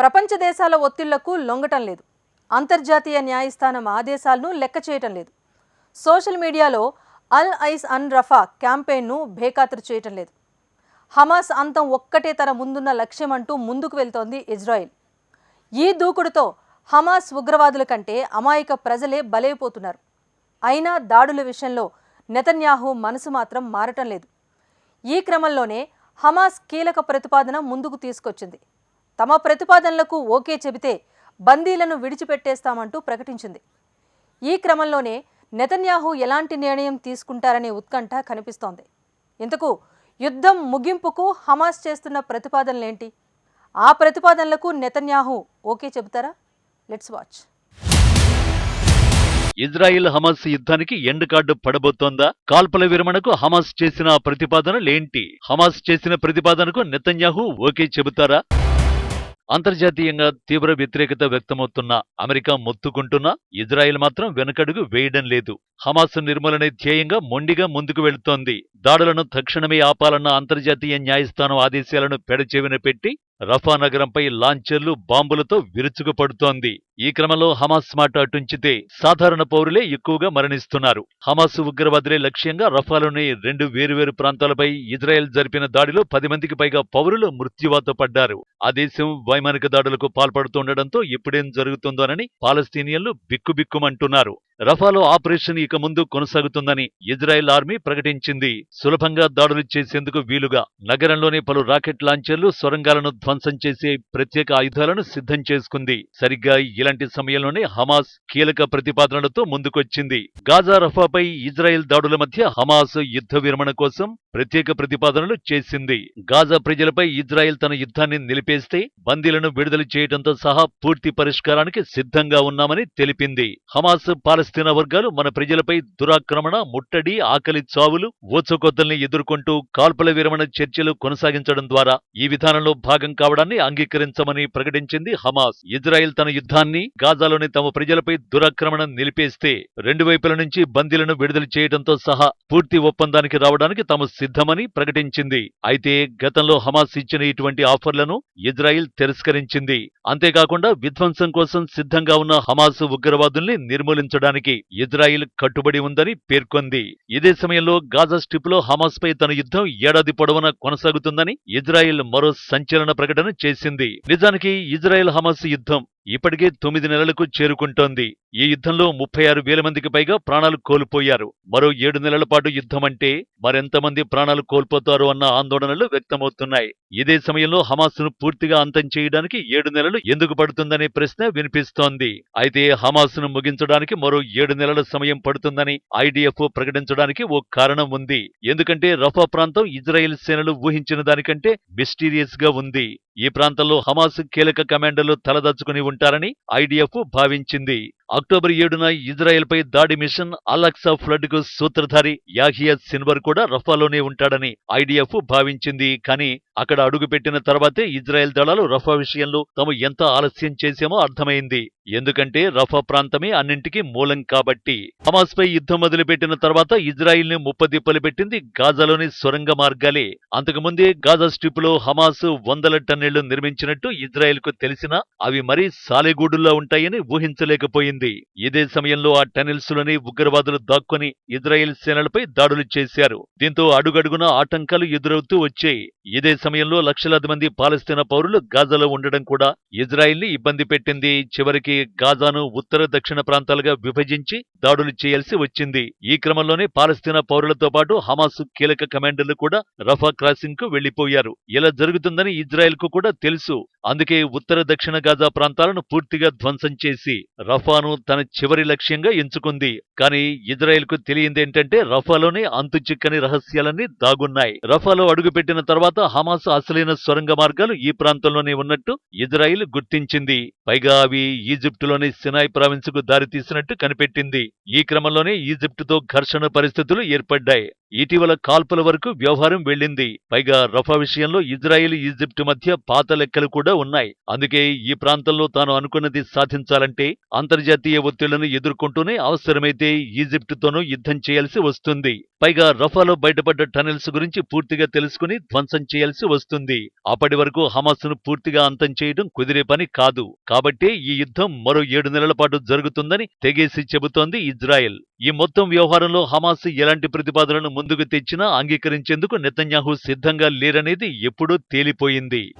ప్రపంచ దేశాల ఒత్తిళ్లకు లొంగటం లేదు. అంతర్జాతీయ న్యాయస్థానం ఆదేశాలను లెక్క చేయటం లేదు. సోషల్ మీడియాలో అల్ ఐస్ అన్ రఫా క్యాంపెయిన్ను బేఖాతరు చేయటం లేదు. హమాస్ అంతం ఒక్కటే తన ముందున్న లక్ష్యం అంటూ ముందుకు వెళ్తోంది ఇజ్రాయెల్. ఈ దూకుడుతో హమాస్ ఉగ్రవాదుల కంటే అమాయక ప్రజలే బలైపోతున్నారు. అయినా దాడుల విషయంలో నెతన్యాహు మనసు మాత్రం మారటం లేదు. ఈ క్రమంలోనే హమాస్ కీలక ప్రతిపాదన ముందుకు తీసుకొచ్చింది. తమ ప్రతిపాదనలకు ఓకే చెబితే బందీలను విడిచిపెట్టేస్తామంటూ ప్రకటించింది. ఈ క్రమంలోనే నెతన్యాహు ఎలాంటి నిర్ణయం తీసుకుంటారనే ఉత్కంఠ కనిపిస్తోంది. ఇంతకు యుద్ధం ముగింపుకు హమాస్ చేస్తున్న ప్రతిపాదనలేంటి? ఆ ప్రతిపాదనలకు నెతన్యాహు ఓకే చెబుతారా? Let's watch. ఇజ్రాయిల్ హమాస్ యుద్ధానికి ఎండ్ కార్డు పడబోతోందా? కాల్పుల విరమణకు హమాస్ చేసిన ప్రతిపాదనలేంటి? హమాస్ చేసిన ప్రతిపాదనకు నెతన్యాహు ఓకే చెబుతారా? అంతర్జాతీయంగా తీవ్ర వ్యతిరేకత వ్యక్తమవుతున్న అమెరికా మొత్తుకుంటున్నా ఇజ్రాయెల్ మాత్రం వెనకడుగు వేయడం లేదు. హమాస్ నిర్మూలనే ధ్యేయంగా మొండిగా ముందుకు వెళుతోంది. దాడులను తక్షణమే ఆపాలన్న అంతర్జాతీయ న్యాయస్థానం ఆదేశాలను పెడచెవిన పెట్టి రఫా నగరంపై లాంచర్లు, బాంబులతో విరుచుకుపడుతోంది. ఈ క్రమంలో హమాస్ మాట అటుంచితే సాధారణ పౌరులే ఎక్కువగా మరణిస్తున్నారు. హమాస్ ఉగ్రవాదులే లక్ష్యంగా రఫాలోని 2 వేరువేరు ప్రాంతాలపై ఇజ్రాయెల్ జరిపిన దాడిలో 10 మందికి పైగా పౌరులు మృత్యువాత పడ్డారు. ఆ దేశం వైమానిక దాడులకు పాల్పడుతుండటంతో ఎప్పుడేం జరుగుతుందోనని పాలస్తీనియన్లు బిక్కుబిక్కుమంటున్నారు. రఫాలో ఆపరేషన్ ఇక ముందు కొనసాగుతుందని ఇజ్రాయెల్ ఆర్మీ ప్రకటించింది. సులభంగా దాడులు చేసేందుకు వీలుగా నగరంలోని పలు రాకెట్ లాంచర్లు, సొరంగాలను ధ్వంసం చేసే ప్రత్యేక ఆయుధాలను సిద్ధం చేసుకుంది. సరిగ్గా ఇలాంటి సమయంలోనే హమాస్ కీలక ప్రతిపాదనలతో ముందుకొచ్చింది. గాజా, రఫాపై ఇజ్రాయెల్ దాడుల మధ్య హమాస్ యుద్ధ విరమణ కోసం ప్రత్యేక ప్రతిపాదనలు చేసింది. గాజా ప్రజలపై ఇజ్రాయెల్ తన యుద్ధాన్ని నిలిపేస్తే బందీలను విడుదల చేయడంతో సహా పూర్తి పరిష్కారానికి సిద్ధంగా ఉన్నామని తెలిపింది. హమాస్, పాలస్తీనా వర్గాలు మన ప్రజలపై దురాక్రమణ, ముట్టడి, ఆకలి చావులు, ఊచకొత్తల్ని ఎదుర్కొంటూ కాల్పుల విరమణ చర్చలు కొనసాగించడం ద్వారా ఈ విధానంలో భాగం కావడాన్ని అంగీకరించమని ప్రకటించింది హమాస్. ఇజ్రాయెల్ తన యుద్ధాన్ని, గాజాలోని తమ ప్రజలపై దురాక్రమణ నిలిపేస్తే 2 వైపుల నుంచి బందీలను విడుదల చేయడంతో సహా పూర్తి ఒప్పందానికి రావడానికి తాము సిద్ధమని ప్రకటించింది. అయితే గతంలో హమాస్ ఇచ్చిన ఇటువంటి ఆఫర్లను ఇజ్రాయెల్ తిరస్కరించింది. అంతేకాకుండా విధ్వంసం కోసం సిద్ధంగా ఉన్న హమాస్ ఉగ్రవాదుల్ని నిర్మూలించడానికి ఇజ్రాయెల్ కట్టుబడి ఉందని పేర్కొంది. ఇదే సమయంలో గాజా స్ట్రిప్ లో హమాస్ పై తన యుద్ధం ఏడాది పొడవునా కొనసాగుతుందని ఇజ్రాయెల్ మరో సంచలన ప్రకటన చేసింది. నిజానికి ఇజ్రాయెల్ హమాస్ యుద్ధం ఇప్పటికే 9 నెలలకు చేరుకుంటోంది. ఈ యుద్ధంలో 36,000 మందికి పైగా ప్రాణాలు కోల్పోయారు. మరో 7 నెలల పాటు యుద్ధమంటే మరెంతమంది ప్రాణాలు కోల్పోతారు అన్న ఆందోళనలు వ్యక్తమవుతున్నాయి. ఇదే సమయంలో హమాస్ను పూర్తిగా అంతం చేయడానికి 7 నెలలు ఎందుకు పడుతుందనే ప్రశ్న వినిపిస్తోంది. అయితే హమాస్ను ముగించడానికి మరో 7 నెలల సమయం పడుతుందని ఐడిఎఫ్ ప్రకటించడానికి ఓ కారణం ఉంది. ఎందుకంటే రఫా ప్రాంతం ఇజ్రాయెల్ సేనలు ఊహించిన దానికంటే మిస్టీరియస్ గా ఉంది. ఈ ప్రాంతంలో హమాస్ కీలక కమాండర్లు తలదాచుకుని ఉంటారని ఐడిఎఫ్ భావించింది. అక్టోబర్ 7న ఇజ్రాయెల్ పై దాడి మిషన్ అల్ అక్సా ఫ్లడ్ కు సూత్రధారి యాహియా సిన్వర్ కూడా రఫాలోనే ఉంటాడని ఐడిఎఫ్ భావించింది. కానీ అక్కడ అడుగుపెట్టిన తర్వాతే ఇజ్రాయెల్ దళాలు రఫా విషయంలో తాము ఎంత ఆలస్యం చేశామో అర్థమైంది. ఎందుకంటే రఫా ప్రాంతమే అన్నింటికీ మూలం కాబట్టి. హమాస్ పై యుద్ధం మొదలుపెట్టిన తర్వాత ఇజ్రాయెల్ ని ముప్పదిప్పలు పెట్టింది గాజాలోని సొరంగ మార్గాలే. అంతకుముందే గాజా స్ట్రిప్ లో హమాస్ 100 టన్నెళ్లు నిర్మించినట్టు ఇజ్రాయెల్ కు తెలిసినా అవి మరీ సాలెగూడుల్లో ఉంటాయని ఊహించలేకపోయింది. ఇదే సమయంలో ఆ టనెల్స్ లోని ఉగ్రవాదులు దాక్కుని ఇజ్రాయెల్ సేనలపై దాడులు చేశారు. దీంతో అడుగడుగునా ఆటంకాలు ఎదురవుతూ వచ్చాయి. ఇదే సమయంలో లక్షలాది మంది పాలస్తీనా పౌరులు గాజాలో ఉండడం కూడా ఇజ్రాయెల్ ని ఇబ్బంది పెట్టింది. చివరికి గాజాను ఉత్తర, దక్షిణ ప్రాంతాలుగా విభజించి దాడులు చేయాల్సి వచ్చింది. ఈ క్రమంలోనే పాలస్తీనా పౌరులతో పాటు హమాస్ కీలక కమాండర్లు కూడా రఫా క్రాసింగ్ కు వెళ్లిపోయారు. ఇలా జరుగుతుందని ఇజ్రాయెల్ కు కూడా తెలుసు. అందుకే ఉత్తర, దక్షిణ గాజా ప్రాంతాలను పూర్తిగా ధ్వంసం చేసి రఫాను తన చివరి లక్ష్యంగా ఎంచుకుంది. కానీ ఇజ్రాయెల్ కు తెలియందేంటంటే రఫాలోనే అంతు చిక్కని రహస్యాలన్నీ దాగున్నాయి. రఫాలో అడుగుపెట్టిన తర్వాత హమాస్ అసలైన సొరంగ మార్గాలు ఈ ప్రాంతంలోనే ఉన్నట్టు ఇజ్రాయెల్ గుర్తించింది. పైగా అవి ఈజిప్టులోని సినాయ్ ప్రావిన్స్ కు దారితీసినట్టు కనిపెట్టింది. ఈ క్రమంలోనే ఈజిప్టుతో ఘర్షణ పరిస్థితులు ఏర్పడ్డాయి. ఇటీవల కాల్పుల వరకు వ్యవహారం వెళ్ళింది. పైగా రఫా విషయంలో ఇజ్రాయెల్, ఈజిప్ట్ మధ్య పాత లెక్కలు కూడా ఉన్నాయి. అందుకే ఈ ప్రాంతంలో తాను అనుకున్నది సాధించాలంటే అంతర్జాతీయ ఒత్తిళ్లను ఎదుర్కొంటూనే అవసరమైతే ఈజిప్టుతోనూ యుద్ధం చేయాల్సి వస్తుంది. పైగా రఫాలో బయటపడ్డ టనెల్స్ గురించి పూర్తిగా తెలుసుకుని ధ్వంసం చేయాల్సి వస్తుంది. అప్పటి వరకు హమాస్ను పూర్తిగా అంతం చేయడం కుదిరే పని కాదు. కాబట్టే ఈ యుద్ధం మరో 7 నెలల పాటు జరుగుతుందని తెగేసి చెబుతోంది ఇజ్రాయెల్. ఈ మొత్తం వ్యవహారంలో హమాస్ ఎలాంటి ప్రతిపాదనను ముందుకు తెచ్చినా అంగీకరించేందుకు నెతన్యాహు సిద్ధంగా లేరనేది ఎప్పుడూ తేలిపోయింది.